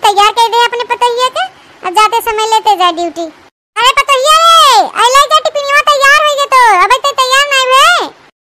तैयार कर दे अपने पतोहिया के, अब जाते समय लेते जा ड्यूटी। अरे पतोहिया रे, आई लाई जा टिफिनवा तैयार हो गए तो अबे ते तैयार नहीं हुए।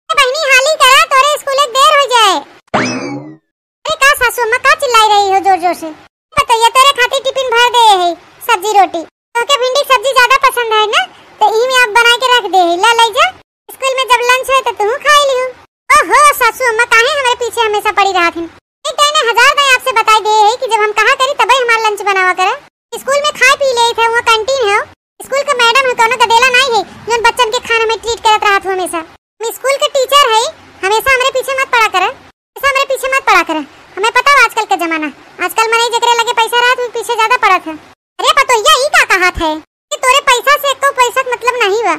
बहनी हाली करा, तोरे स्कूल देर हो जाए। अरे का सासू अम्मा का चिल्लाई रही हो जोर जोर से? पतोहिया तेरे खातिर टिफिन भर दे है, सब्जी रोटी। तोके भिंडी सब्जी ज्यादा पसंद है ना, तो ई में अब बना के रख दे, ला लाई जा। स्कूल में जब लंच है तो तू खाई लियो। ओहो सासू अम्मा काहे हमारे पीछे हमेशा पड़ी रहा थी? एक टाइम ने 1000 बार आपसे बताई दे है कि जब हम कहा करी तभी हमारा लंच बनावा करे। स्कूल में खा पी ले थे, वो कैंटीन है, स्कूल का मैडम है, कोनो गदेला नहीं है जो बच्चन के खाने में ट्रीट करत रहा था हमेशा। मैं स्कूल के टीचर है, हमेशा हमारे पीछे मत पड़ा करे, हमेशा हमारे पीछे मत पड़ा करे। हमें पता है आजकल का जमाना, आजकल मने जकरे लगे पैसा रहा तो पीछे ज्यादा पड़ा था। अरे पतोहिया ई का कहा थे कि तोरे पैसा से एको पैसा मतलब नहीं हुआ?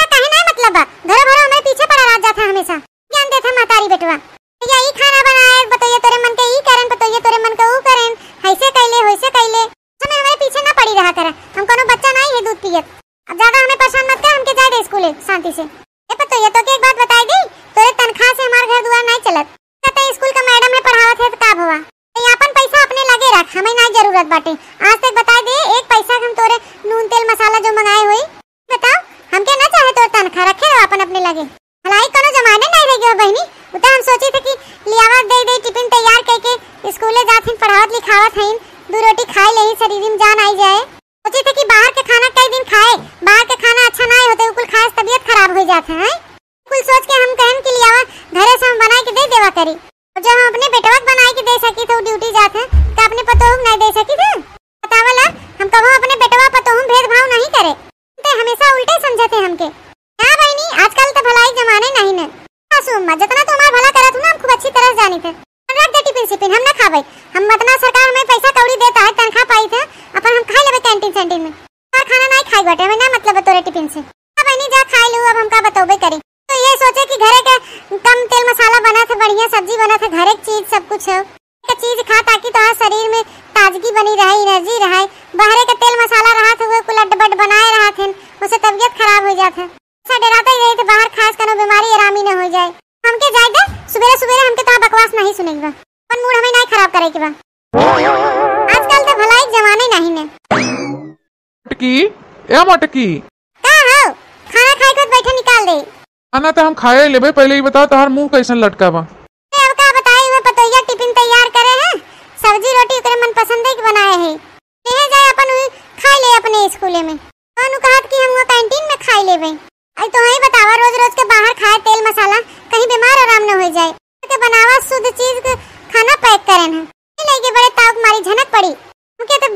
काहे नहीं मतलब बा? घर भर हमारे पीछे पड़ा रह जाता हमेशा, ज्ञान देता महतारी बेटवा। या ई खाना बनाए बतैया तोरे मन के ई करन, बतैया तोरे मन के ऊ करन, ऐसे कैले वैसे कैले। समय हमारे पीछे ना पड़ी रहा करे, हम कोनो बच्चा नहीं है दूध पियत। अब ज्यादा हमें परेशान मत कर, हमके जाए दे स्कूल शांति से। ए बतैया तो के एक बात बताई दी, तोरे तनख्वाह से हमार घर दुआर नहीं चलत। कहते स्कूल का मैडम है पढ़ावत है तो का भवा, तो अपन पैसा अपने लगे रख, हमें नहीं जरूरत बाटे। आज तक बताई दे एक पैसा हम तोरे नून तेल मसाला जो मंगाए हुई बताओ, हमके ना चाहे तोर तनख्वाह रखे रहो अपन अपने लगे। हलाई कोनो जमाने नहीं रह गयो बहनी, उता हम सोची थे कि लियावा दे टिफिन तैयार करके स्कूले जाथिन, पढ़ावत लिखावत हईन, दो रोटी खाई लेही, शरीर में जान आई जाए। सोची थे कि बाहर के खाना कई दिन खाए, बाहर के खाना अच्छा नहीं होते, कुल खाए तबीयत खराब हो जाता है। कुल सोच के हम कहन कि लियावा घरे से हम बना के दे देवा करी, और जब हम अपने बेटवा को बना के दे सकी तो ड्यूटी जाते तो अपने पतोह नहीं दे सकी थे। बतावला हम कहो अपने बेटवा पतोह भेदभाव नहीं करे, ते हमेशा उल्टे समझते हमके। हां बहनी आजकल तो भलाई जमाने नहीं न। सासू अम्मा जितना तुम हमारा भला करत हो ना, हम खूब अच्छी तरह जानी थे। रख दे टिफिन सिपिन, हम ना खावे, हम इतना सरकार हमें पैसा कौड़ी देता है, तनख्वाह पाई थे, अपन हम खा लेबे कैंटीन सेंटीन में। और खाना नहीं खाई बाटे, हमें ना मतलब तोरे टिफिन से। अब बहनी जा खा लू, अब हम का बताओबे करी। तो ये सोचे कि घरे के कम तेल मसाला बना था, बढ़िया सब्जी बना था, घरे की चीज सब कुछ है, एक चीज खा ताकि तो शरीर में ताजगी बनी रहे, एनर्जी रहे। बाहर का तेल मसाला रहा था वो कुल अड्डबड बनाए रहा थे, उससे तबीयत खराब हो जाता है। ऐसा डराता ही रहे थे बाहर खास कनो बीमारी आरामी न हो जाए। हमके जाए दे सुबह सुबह, हमके तो बकवास नहीं सुनेगा, पर मूड हमें नहीं खराब करे के बा। आजकल तो भलाई जमाने नहीं ने। मटकी ए मटकी का हो खाना खाए के बैठे निकाल दे। खाना तो हम खाए लेबे, पहले ही बताओ तोहार मुंह कैसन लटका बा? अब का बताई, वो पतोहिया टिफिन तैयार करे हैं, सब्जी रोटी ओकरे मन पसंद के बनाए हैं, ले जाए अपन खा ले अपने स्कूले में। और कहत कि हम वो कैंटीन में खाई लेबे। आई तो ही बतावा रोज रोज के बाहर खाए तेल मसाला, कहीं बीमार आराम न हो जाए। के बनावा शुद्ध चीज के खाना पैक करन है, लेके बड़े ताव मारी झनक पड़ी। हमके तो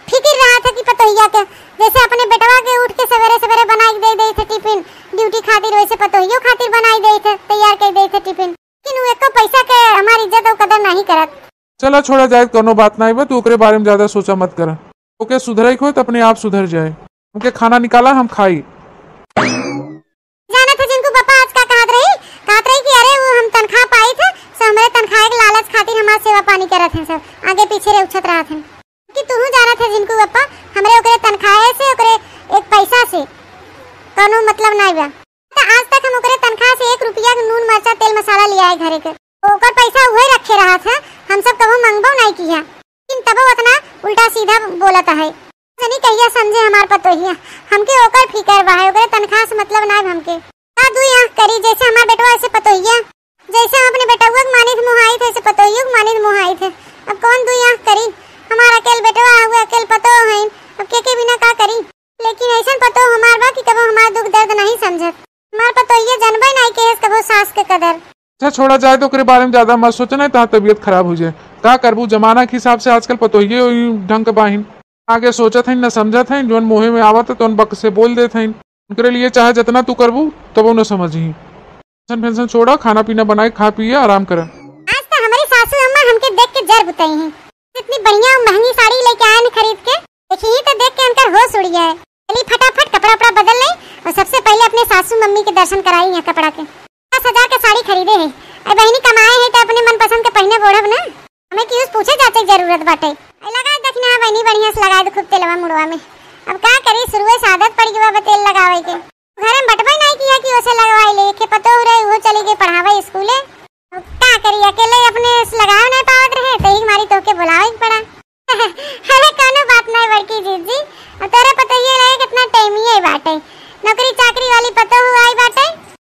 फिक्र रहा था कि पतोहिया के जैसे अपने बेटवा के उठ के सवेरे सवेरे बनाई दे दे थे टिफिन ड्यूटी खातिर, वैसे पतोहियो खातिर बनाई दे थे, तैयार कर दे थे टिफिन। लेकिन एको पैसा के हमारी इज्जत और कदर नहीं करत। चला छोड़ा जाए, कोनो बात नहीं बा, तू ओकरे बारे में ज्यादा सोचा मत कर। ओके सुधरे को तो अपने आप सुधर जाए। हमके खाना निकाला, हम खाई। जाना था जिनको पापा आज का कहत रही कि अरे वो हम तनख्वाह पाई थे, सो हमारे तनख्वाह के लालच खातिर हमारे सेवा पानी करत हैं, सब आगे पीछे रे उछत रहा थे कि तू जाना था जिनको पापा हमरे ओकरे तनख्वाह से ओकरे एक पैसा से कोनो मतलब नहीं बा। तो आज तक हम ओकरे तनख्वाह से 1 रुपया के नून मरचा तेल मसाला ले आए घरे के, ओकर पैसा वही रखे रहा था, हम सब कबो मंगबो नहीं किया, लेकिन तब उतना उल्टा सीधा बोलता है। जनी कहिया समझे हमार पतोहिया, हमके ओकर फिकर बा है, ओकरे तनख्वाह से मतलब ना हमके। का दू यहाँ करी जैसे हमार बेटवा ऐसे पतोहिया, जैसे हम अपने बेटवा को मानित मोहाई थे, ऐसे पतोहियो को मानित मोहाई थे। अब कौन दू यहाँ करी, हमारा अकेल बेटवा हुआ अकेल पतो है, अब के बिना का करी। लेकिन ऐसा पतो हमार बा कि कबो हमार दुख दर्द नहीं समझत, हमार पतोहिया जनबे नहीं के कबो सास के कदर। अच्छा छोड़ा जाए तो ओकरे बारे में ज्यादा मत सोचना, तो तबीयत खराब हो जाए। का करबू जमाना के हिसाब से आजकल पतोहिए ढंग के बाहिन आगे सोचत है न समझत है, जोन मोहे में आवत है तो बक से बोल देते हैं। उनके लिए चाहे जितना तू करबू तब वो न समझी। टेंशन छोड़ा, खाना पीना बनाए, खा पिए आराम कर। आज तो हमारी सासू अम्मा हमके देख के जर बुताई हैं, इतनी बढ़िया महंगी साड़ी लेके आए न खरीद के, देखिए तो देख के उनका होश उड़ गया है। चलिए फटाफट कपड़ा उपड़ा बदल ले और सबसे पहले अपने सासू मम्मी के दर्शन कराई है। कपड़ा के 10,000 का साड़ी खरीदे है, और बहनी कमाए है तो अपने मनपसंद के पहने बोढ़ब ना, हमें क्यों पूछे जाते जरूरत बाटे। लगा देखना बहनी बढ़िया से लगा दे खूब तेलवा मुड़वा में। अब क्या करी, शुरू से आदत पड़ गई तेल लगावे के, घर में बटवा नहीं किया कि उसे लगवाई ले के पतो रहे, वो चली गई पढ़ावे स्कूले। क्या करी, अकेले अपने लगा नहीं पावत रहे तो ही हमारी तो के बुलावे पड़ा। बड़की जीजी, अब तोरे पता ये रहे कितना टाइम ही बाटे, नौकरी चाकरी वाली पतो हुआई बाटे,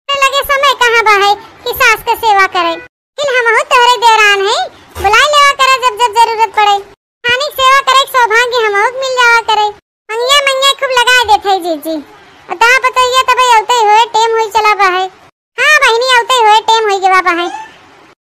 लगे समय कहाँ बा है कि सास के सेवा करे। किल हम हो तोरे देरान है, बुलाई लेवा करे जब जब जरूरत पड़े, खानी सेवा करे सौभाग्य हम हो मिल जावा करे। मंगिया मंगिया खूब लगा देथे जीजी, और ता पता ये तबे औते होए टेम होई चला बा है। हां बहिनी औते होए टेम होई गेवा बा है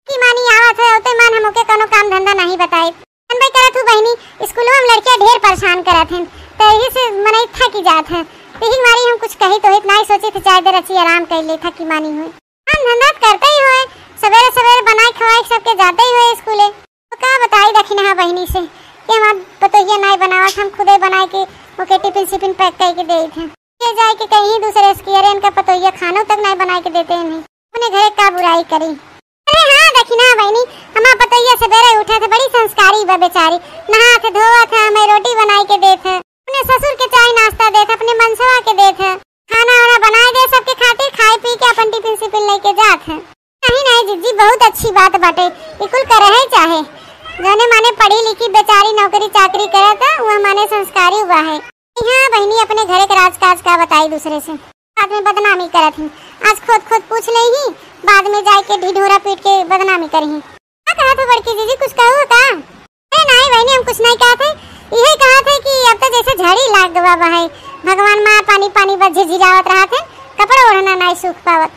कि मानी आवत है औते मान हमके कोनो काम धंधा नहीं बताए। भाई करत हूं बहिनी, स्कूलों में लड़कियां ढेर परेशान करत हैं, तो यही से मनई थक जात है। यही मारी हम कुछ कही तो इतना ही सोचे थे चाय दे रची आराम कर ले, थकी मानी हुई। हम धंधा करते ही हुए, सवेरे सवेरे बनाए खवाए सबके जाते ही हुए स्कूले। तो का बताई रखी ना बहिनी से कि हम पतोहिया नहीं बनावत, हम खुदे बनाए के ओके टिफिन सिफिन पैक करके दे थे। ये जाए कि कहीं दूसरे स्कियर इनका पतोहिया खानों तक नहीं बनाए के देते हैं, उन्हें घरे का बुराई करी। अरे हाँ देखी ना बहनी, हमारा पतोहिया सवेरे उठा थे, बड़ी संस्कारी बा बेचारी, नहा थे धोआ था, हमें रोटी बनाई के दे थे, अपने ससुर के चाय नाश्ता दे थे, अपने मनसवा के दे थे, खाना वाना बनाए दे सबके खातिर, खाए पी के अपन टिफिन सिफिन लेके जात है। नहीं जीजी बहुत अच्छी बात बाटे, इकुल करे है चाहे जोने माने पढ़ी लिखी बेचारी नौकरी चाकरी करे था वह माने संस्कारी हुआ है। हाँ बहनी अपने घरे के राजकाज का बताई दूसरे से, बाद में बदनामी करत ही, आज खुद पूछ ले ही, बाद में जाए के ढिढोरा पीट के बदनामी करही। क्या कहा था बड़की जीजी, कुछ कहो का? अरे नहीं बहनी हम कुछ नहीं कहा थे, यही कहा थे कि अब तो जैसे झड़ी लाग गवा बा है, भगवान माँ पानी पानी बस झिझिरावत रहा थे, कपड़ा ओढ़ना नहीं सूख पावत।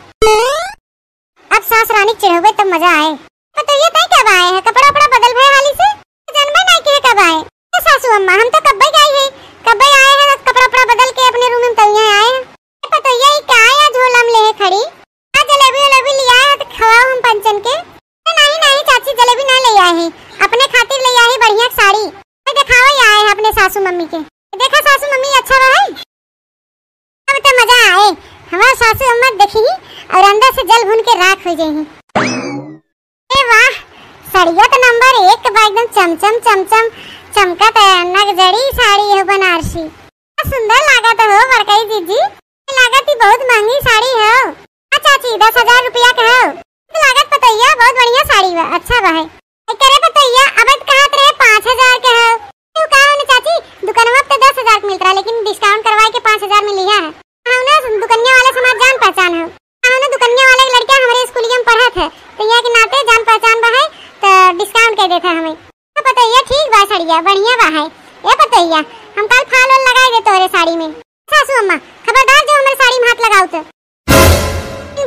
अब सास रानी चिढ़ोबे तब मजा आए। तो ये तय कब आए हैं, कपड़ा उपड़ा बदल भे हाली से जानबे नहीं कि कब आए। तो सासू अम्मा हम तो कब आए हैं, कब आए हैं, कपड़ा उपड़ा बदल के अपने रूम में तैया आए हैं। पता यही का आया झोलम ले खड़ी, आज जलेबी वलेबी ले आए हैं तो खवाओ हम पंचन के। नहीं चाची जलेबी नहीं ले आए हैं, अपने खातिर ले आए हैं बढ़िया साड़ी, दिखाओ ही आए हैं अपने सासू मम्मी के। देखा सासू मम्मी अच्छा रहा है, अब तो मजा आए, हमारा सासू अम्मा देखी और अंदर से जल भुन के राख हो जाएगी। ए वाह साड़िया तो नंबर 1 बा, एकदम चमचम चमचम चमकत है, नग जड़ी साड़ी है बनारसी, सुंदर लागत हो बड़काई जीजी, लागत ही बहुत महंगी साड़ी है। चाची 10,000 रुपया के हो, तो लागत पतैया बहुत बढ़िया साड़ी बा, अच्छा बा है। करे पतैया अब कहां रहे 5,000 के हो, तू कहा ना चाची दुकानवा पे 10,000 के मिल रहा, लेकिन डिस्काउंट करवा के 5,000 में लिया है। हां ना दुकानिया वाले से हमार जान पहचान है, हां ना दुकानिया वाले लड़का हमारे स्कूल में पढ़त है, तो यहाँ के नाते जान पहचान बा है तो डिस्काउंट कर देता हमें। तो पतैया ठीक बा, साड़िया बढ़िया बा है। ये पतैया हम कल फाल वाल लगाए दे तोरे साड़ी में। सासू अम्मा खबरदार जो हमारे साड़ी में हाथ लगाओ तो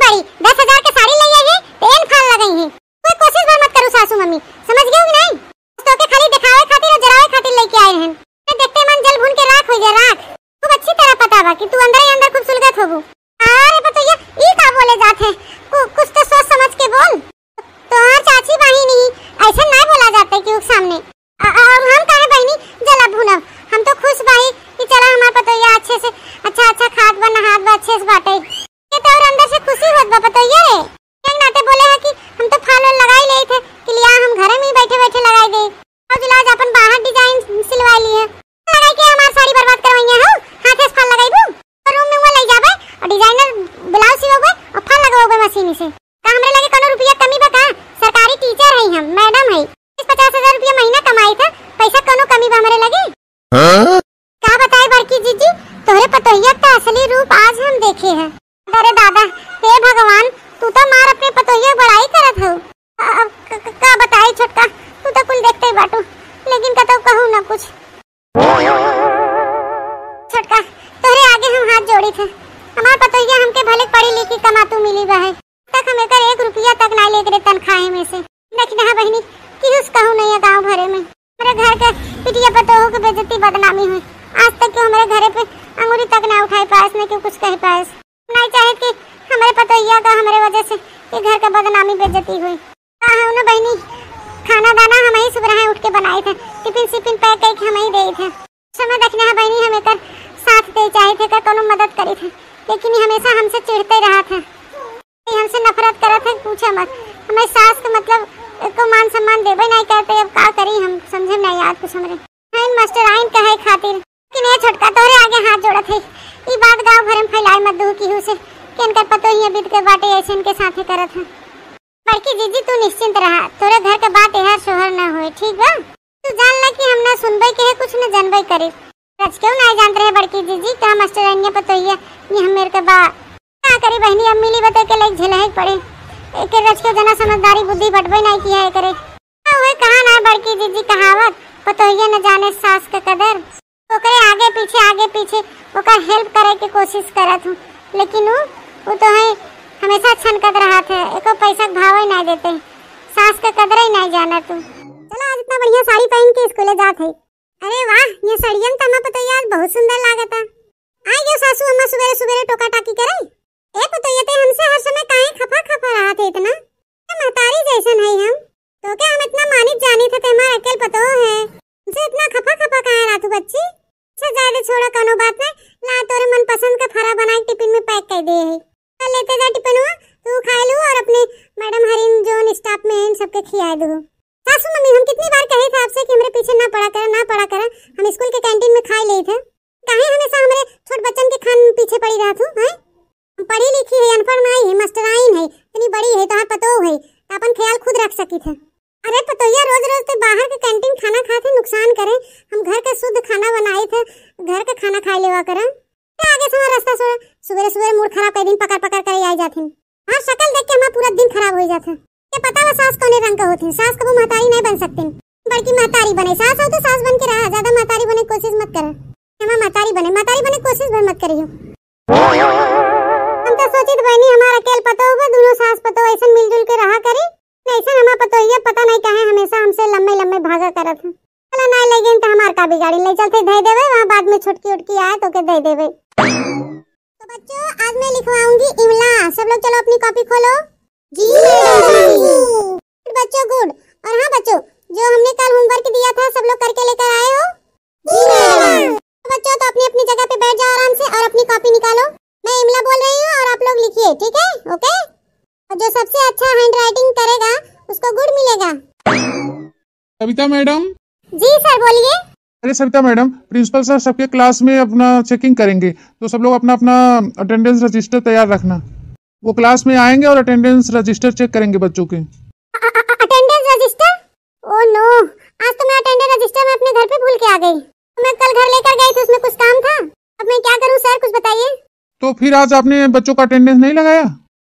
बड़ी 10,000 के साड़ी ले आई है तो एन फाल लगाई है, कोई कोशिश भी मत करो सासू मम्मी, समझ गए कि नहीं? तो के खाली दिखावे खातिर और जरावे खातिर लेके आए हैं, देखते मन जल भुन के राख हो जा राख। खूब अच्छी तरह पता बा कि तू अंदर ही अंदर खूब सुलगत होबू। अरे पतैया ई का बोले जात है, कुछ तो सोच समझ के बोल। तो चाची बहिनी ऐसे नहीं बोला जाता कि उस सामने हम काहे बहिनी जला भुनब, हम तो खुश बाई कि चला हमार पतैया अच्छे से अच्छा खाद बा नहात बा अच्छे से बाटे, ये तो और अंदर से खुशी होत बा पतैया रे। एक नाते बोले है कि हम तो फाल लगाई ले थे कि लिया हम घर में ही बैठे बैठे लगाई दे, और जिलाज अपन बाहर डिजाइन सिलवा लिए लगाई के हमार साड़ी बर्बाद करवाइया हो, हाथे से फाल लगाईबू और रूम में वो ले जाबे और डिजाइनर ब्लाउज सिलवाबे और फाल लगाओगे मशीन से। का हमरे लगे कोनो रुपया कमी बा का? सरकारी टीचर है हम, मैडम है, 50,000 रुपया महीना कमाई था, पैसा कोनो कमी बा हमरे लगे? क्या बताए बड़की जीजी तोरे पतोहिया का असली रूप आज हम देखे हैं। अरे दादा हे भगवान, तू तो मार अपने पतोहिया बड़ाई करत हो। का बताई छोटका, तू तो कुल देखते ही बाटू, लेकिन का तो कहूँ ना कुछ। छोटका तोरे आगे हम हाथ जोड़ी थे, हमार पतोहिया हमके भले पढ़ी लिखी कमातू मिली बा है, तक हमें कर 1 रुपया तक ना लेकर तनख्वाह में से। लेकिन हाँ बहनी कि उस कहूँ नहीं है गाँव भरे में मेरे घर के पिटिया पतोहू की बेइज्जती बदनामी हुई, आज तक क्यों हमारे घरे पे अंगूरी तक ना उठाई पास, न क्यों कुछ कह पास, नहीं चाहे कि हमारे पतोहिया का हमारे वजह से ये घर का बदनामी बेइज्जती हुई। कहा ना बहनी खाना दाना हम ही सुबह उठ के बनाए थे, टिफिन सिफिन पैक करके हम ही दे थे, समय देखना है बहनी हमें कर साथ दे चाहे थे कर कोनो मदद करी थे, लेकिन ये हमेशा हमसे चिढ़ते रहा था, हमसे नफरत करा था, पूछा मत। हमारे सास का मतलब को मान सम्मान देवे नहीं करते, अब का करी हम समझे नहीं याद कुछ हमरे हां मास्टर आइन कहे खातिर कि ने छोटका तोरे आगे हाथ जोड़त है। ई बात गांव भर में फैलाई मत दू की से केन कर पतो ही बीत के बाटे ऐसे इनके साथे करत है। बड़की जीजी तू निश्चिंत रहा, तोरे घर के बात यह शोहर ना होए, ठीक बा? तू तू जान ला कि हम ना सुनबे के है कुछ न जानबे करे। रच क्यों ना जान रहे बड़की जीजी का मास्टरानिया पतोइया ये हम मेरे के बा का करी बहनी अब मिली बते के लाइक झेला है पड़े एक रच के जना समझदारी बुद्धि बटबे नहीं किया है करे। ओए कहां ना बड़की जीजी कहावत पतोइया न जाने सास के कदर ओकरे आगे पीछे ओकर हेल्प करे के कोशिश करत हूं लेकिन वो तो है हमेशा छनकत रहा थे एको पैसा के भाव ही नहीं देते सास के कदर ही नहीं जाना तू। चलो आज इतना बढ़िया साड़ी पहन के स्कूले जात है। अरे वाह ये साड़ियन तो हमार पतोइया बहुत सुंदर लागता। आई गयो सासू अम्मा सुबेरे सुबेरे टोका टाकी करे ए पतोइया ते हमसे हर समय काहे खफा रहा थे इतना महतारी जैसन है हम तो क्या हम इतना मानित जानी थे हमारा अकेल पतो है हमसे इतना खफा काहे रहा तू बच्ची। अच्छा ज्यादा छोड़ा कोनो बात नहीं ला तोरे मन पसंद का फरा बना के टिफिन में पैक कर दे है कल लेते जा टिफिनवा तू खा लू और अपने मैडम हरिन जोन स्टाफ में इन सबके खिला दो। सासू मम्मी हम कितनी बार कहे थे आपसे कि हमरे पीछे ना पड़ा कर हम स्कूल के कैंटीन में खा ले थे काहे हमेशा हमरे छोट बच्चन के खान पीछे पड़ी रहा तू हैं पढ़ी लिखी है अनपढ़ नहीं है मास्टराइन है इतनी बड़ी है तो पतो है तो अपन ख्याल खुद रख सकी थे। अरे पतोइया रोज तो बाहर के कैंटीन खाना खाते नुकसान करे हम घर का शुद्ध खाना बनाए थे घर का खाना खा लेवा करें आगे से रास्ता सुबह सुबह मूड खराब कर दिन पकड़ कर आई जाते हाँ शक्ल देख के हमारा पूरा दिन खराब हो जाता ये पता है सास कौन रंग का होते सास कबो महतारी नहीं बन सकते बल्कि महतारी बने सास हो तो सास बन के रहा ज्यादा महतारी बने कोशिश मत करे हम महतारी बने कोशिश भी मत करियो। हम तो सोचित बहनी हमारा अकेल पतो होगा दोनों सास पतो ऐसा मिलजुल के रहा करे ऐसा हमारा पतोइया पता नहीं कहे हमेशा हमसे लम्बे भागा करत है चला नहीं लेगिन तो हमार का बिगाड़ी ले चलते दे देवे वहां बाद में छुटकी उटकी आए तो के दे देवे। तो बच्चों आज मैं लिखवाऊंगी इमला सब लोग चलो अपनी कॉपी खोलो। जी बच्चों गुड और हाँ बच्चों जो हमने कल होमवर्क दिया था सब लोग करके लेकर आए हो। जी बच्चों तो अपनी अपनी जगह पे बैठ जाओ आराम से और अपनी कॉपी निकालो मैं इमला बोल रही हूँ और आप लोग लिखिए ठीक है ओके और जो सबसे अच्छा हैंडराइटिंग करेगा उसको गुड मिलेगा। सविता मैडम। जी सर बोलिए। अरे सविता मैडम प्रिंसिपल सर सबके क्लास में अपना चेकिंग करेंगे तो सब लोग अपना अपना अटेंडेंस रजिस्टर तैयार रखना वो क्लास में आएंगे और अटेंडेंस रजिस्टर चेक करेंगे बच्चों के। अटेंडेंस रजिस्टर ओह नो आज तो मैं अटेंडेंस रजिस्टर में अपने घर पे भूल के आ गई मैं कल घर लेकर गई थी उसमें कुछ काम था अब मैं क्या करूँ सर कुछ बताइए। तो फिर आज आपने बच्चों का अटेंडेंस नहीं लगाया?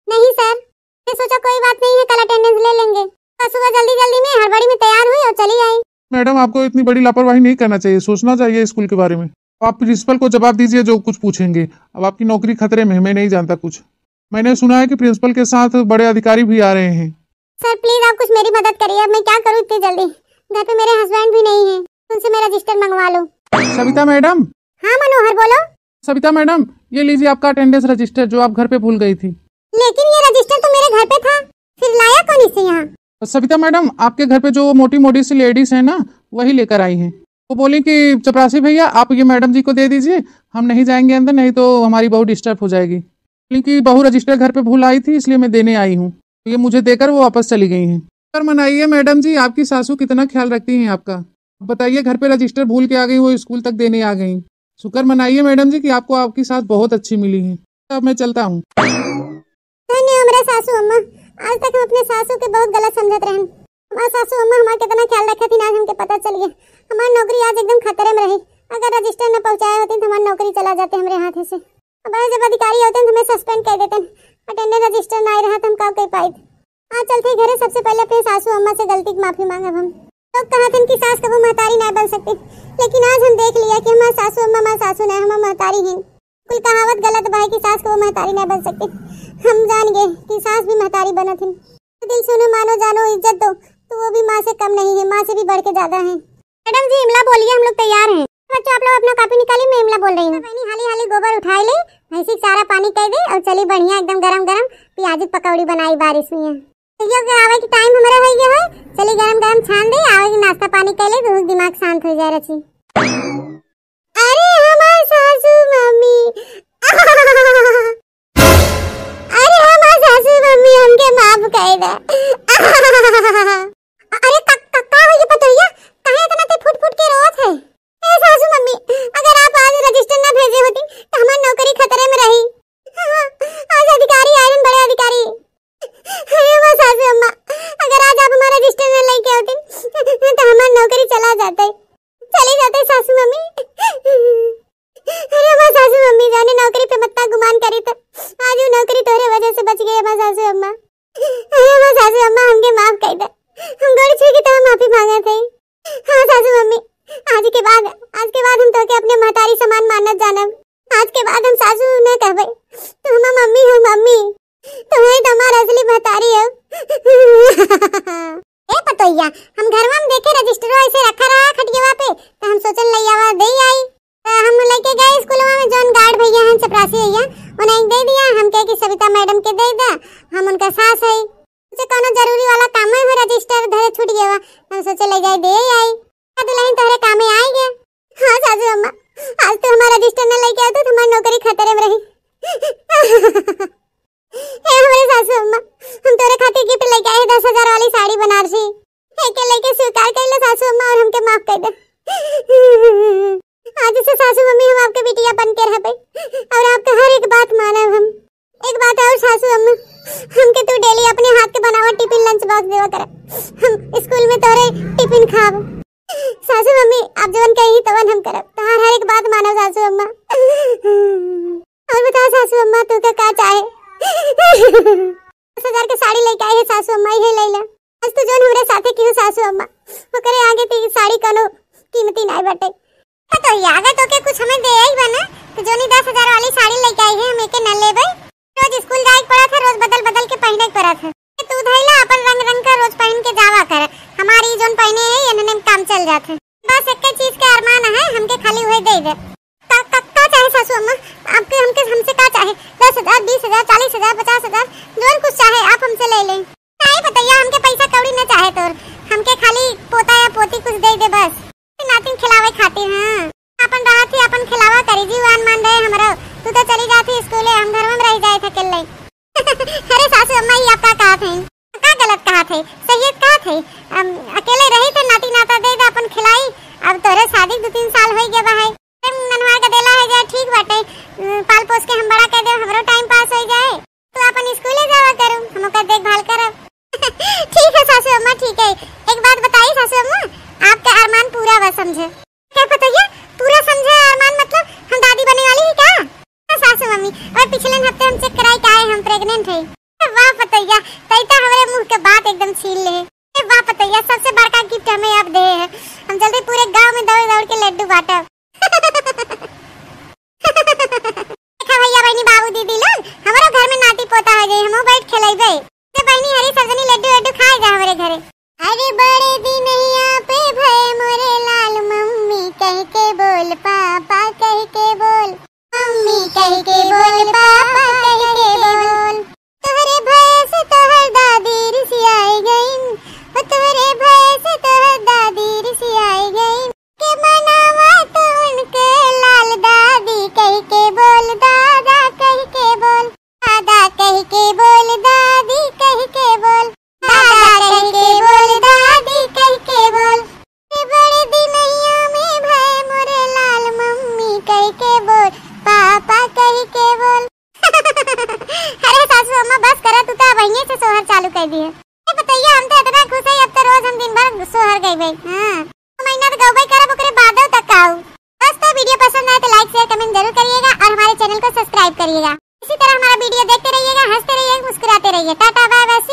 नहीं सर मैं सोचा कोई बात नहीं है कल अटेंडेंस ले लेंगे सुबह जल्दी में हड़बड़ी में तैयार हुई और चली आई। मैडम आपको इतनी बड़ी लापरवाही नहीं करना चाहिए सोचना चाहिए स्कूल के बारे में। आप प्रिंसिपल को जवाब दीजिए जो कुछ पूछेंगे अब आपकी नौकरी खतरे में मैं नहीं जानता कुछ मैंने सुना है कि प्रिंसिपल के साथ बड़े अधिकारी भी आ रहे हैं। सर प्लीज आप कुछ मेरी मदद करिए अब मैं क्या करूँ इतनी जल्दी घर पे मेरे हस्बैंड भी नहीं है उनसे मेरा रजिस्टर मंगवा लो। सविता मैडम। हाँ मनोहर बोलो। सविता मैडम ये लीजिए आपका अटेंडेंस रजिस्टर जो आप घर पे भूल गई थी। लेकिन ये रजिस्टर तो मेरे घर पे था फिर लाया कौन इसे यहाँ? सविता मैडम आपके घर पे जो मोटी मोटी सी लेडीज है ना वही लेकर आई हैं वो बोली कि चपरासी भैया आप ये मैडम जी को दे दीजिए हम नहीं जाएंगे अंदर नहीं तो हमारी बहू डिस्टर्ब हो जाएगी क्योंकि बहू रजिस्टर घर पे भूल आई थी इसलिए मैं देने आई हूँ तो ये मुझे देकर वो वापस चली गई हैं। पर मनाइए मैडम जी आपकी सासू कितना ख्याल रखती हैं आपका बताइए घर पे रजिस्टर भूल के आ गई वो स्कूल तक देने आ गई शुक्र मनाइए मैडम जी कि आपको आपकी सास बहुत अच्छी मिली है। अब मैं चलता हूँ। सासू अम्मा आज तक हम अपने सासू के बहुत गलत समझत रहे हमारे सासू अम्मा हमारा कितना ख्याल रखा थी आज हमके पता चल गया हमारी नौकरी आज एकदम खतरे में रही अगर रजिस्टर न पहुंचाए होते तो हमारी नौकरी चला जाते हमारे हाथ से हमारे जब अधिकारी होते हैं तो हमें सस्पेंड कर देते अटेंडेंस रजिस्टर नहीं रहा तो हम कब कर पाए। आज चलते घरे सबसे पहले अपने सासू अम्मा से गलती की माफी मांगब हम लोग कहा थे कि सास कबो महतारी नहीं बन सकती लेकिन आज हम देख लिया कि हमारे सासू अम्मा हमारे सासू नहीं हमारी महतारी हैं कुल कहावत गलत भाई की सास कबो महतारी नहीं बन सकती हम जान गए कि सास भी महतारी बना थी दिल सुनो मानो जानो इज्जत दो तो वो भी माँ से कम नहीं है माँ से भी बढ़ के ज्यादा है। मैडम जी इमला बोलिए हम लोग तैयार हैं। बच्चों आप लोग अपना कॉपी निकालिए मैं इमला बोल रही हूँ। हाली गोबर उठा ले भैंसी सारा पानी कर दे और चली बढ़िया एकदम गरम गरम प्याजी पकौड़ी बनाई बारिश में आवे की टाइम हमारा हो गया है चली गरम गरम छान दे आवे की नाश्ता पानी कर ले तो दिमाग शांत हो जाए रची। अरे हमारे सासू मम्मी अरे हमारे सासू मम्मी हमके माफ कर दे। अरे का हो ये पतोइया काहे इतना ते फुट के रोत है? ए सासू मम्मी अगर आप आज रजिस्टर ना भेजे होती तो हमारी नौकरी खतरे में रही। आज अधिकारी आए बड़े अधिकारी। अरे वो सासू अम्मा अगर आज आप हमारा रजिस्टर न लेके होती तो हमारी नौकरी चला जाते चली जाते सासू मम्मी। अरे हमार सासू मम्मी जाने नौकरी पे मत्ता गुमान करी तो आज वो नौकरी तोरे वजह से बच गई हमार सासू अम्मा। अरे हमार सासू अम्मा हमके माफ कर दे, हम गोड़ छू के तो माफी मांगे थे। हाँ सासू मम्मी, आज के बाद हम तो के अपने महतारी समान मानत जानब। आज के बाद हम सासू न कहबे, तू हमार मम्मी हो मम्मी, तुम्हें तो हमार असली महतारी हो। ए पतोइया, हम घरवा में देखे रजिस्टरवा ऐसे रखा रहा खटियावा पे तो हम सोचन लइयावा दे आई। हम लेके गए स्कूलवा में, जोन गार्ड भैया हैं चपरासी भैया उन्हें दे दिया। हम कहे कि सविता मैडम के दे दा, हम उनका सास है। सोचे कोनो जरूरी वाला काम है रजिस्टर धरे छूट गया, हम सोचे ले जाए दे आई। दुल्हन तोहरे कामे आई गए। हाँ सासू अम्मा, आज तो हमारा रजिस्टर न लेके आओ तो हमारी नौकरी खतरे में रही। ए हमारे सासू अम्मा, हम तोरे खातिर गिफ्ट लेके आए 10,000 वाली साड़ी बनारसी। एके लेके स्वीकार कर ले सासू अम्मा और हमके माफ कर दे। आज से सासू मम्मी हम आपके बिटिया बन के रह गई और आपका हर एक बात मानब हम। एक बात और सासू अम्मा, हमके तू डेली अपने हाथ के बनावा टिफिन लंच बॉक्स देवा कर, हम स्कूल में तोरे टिफिन खाब। सासू मम्मी आप जवन कही तवन हम करब, तहार हर एक बात मानब सासू अम्मा। और बता सासू अम्मा तू का चाहे? 10,000 के साड़ी लेके आई है सासू अम्मा, ये ले ले। आज तू जोन हमरे साथे क्यों सासू अम्मा, ओकरे आगे ती साड़ी कोनो कीमती नहीं बटे। तो यागा तो के कुछ हमें दे आई बना, तो जोनी 10,000 वाली साड़ी लेके आई है हम एके न लेबै। रोज स्कूल जाए पड़ा था, रोज बदल बदल के पहने पड़ा था। तू धैला अपन रंग रंग का रोज पहन के जावा कर, हमारी जोन पहने है इन्हें काम चल जाते। बस एक चीज का अरमान है हमके खाली वही दे दे। का चाहे सासू अम्मा, आपके हमसे का चाहे? 10,000 20,000 40,000 50,000 जोन कुछ चाहे आप हमसे ले लें। नहीं बताइए, हमके पैसा कौड़ी न चाहे तोर, हमके खाली पोता या पोती कुछ दे दे बस, नातिन खिलावे खातिर। हाँ अपन रहा थी अपन खिलावा करी जीवान मान रहे हमरा। तू तो चली जाती स्कूले, हम घर में रह जाए थे अकेले। अरे सासू अम्मा ये आपका कहा थे, का गलत कहा थे, सही कहा थे। अकेले रही थे, नाती नाता दे दे अपन खिलाई। अब तोरे शादी 2-3 साल हो गया भाई, मनवा का देला है जाए ठीक बाटे, पाल पोस के हम बड़ा कर दे, हमरो टाइम पास हो जाए। तू अपन स्कूले जावा करू, हम ओकर देखभाल करब। ठीक है सासू अम्मा ठीक है। एक बात बताइए सासू अम्मा, आपका अरमान पूरा हुआ समझे? क्या पता है पूरा समझे अरमान मतलब हम दादी बनने वाली है क्या? सासू मम्मी, और पिछले हफ्ते हम चेक कराई का है हम प्रेग्नेंट है। वाह पतैया, तैता हमारे मुंह के बात एकदम छीन ले। वाह पतैया, सबसे बड़का गिफ्ट हमें अब दे है। हम जल्दी पूरे गांव में दौड़ दौड़ के लड्डू बांटब। देखा भैया बहनी बाबू दीदी लोग, हमारे घर में नाती पोता हो गए, हमो बैठ खेलेबे। ते बहनी हरी सजनी लड्डू खाए जा हमारे घरे। अरे बड़े दिन यहाँ पे भय मोरे लाल, मम्मी कह के बोल पापा कह के बोल, मम्मी कह के बोल पापा कह के बोल। तोहरे भय से तोहर दादी रिसियाई गईन, तोहरे भय से तोहर दादी रिसियाई गईन। के मनावा तो उनके लाल, दादी कह के बोल दादा कह के बोल, दादा कह के बोल दादी कह के बोल, दादा कह के बोल दादी कह के बोल। बड़े दिनैया में भय मोरे लाल, मम्मी कह के बोल पापा कह के बोल। अरे सासू अम्मा बस करा, तू तो वहीं से सोहर चालू कर दी है। बताइए हम तो इतना खुश है, अब तो रोज हम दिन भर सोहर गई भाई। हाँ महीना तो गौबाई करब, ओकरे बादो तक आऊ। बस तो वीडियो पसंद आए तो लाइक शेयर कमेंट जरूर करिएगा और हमारे चैनल को सब्सक्राइब करिएगा। इसी तरह हमारा वीडियो देखते रहिएगा, हंसते रहिएगा, मुस्कुराते रहिए। Tata bye bye.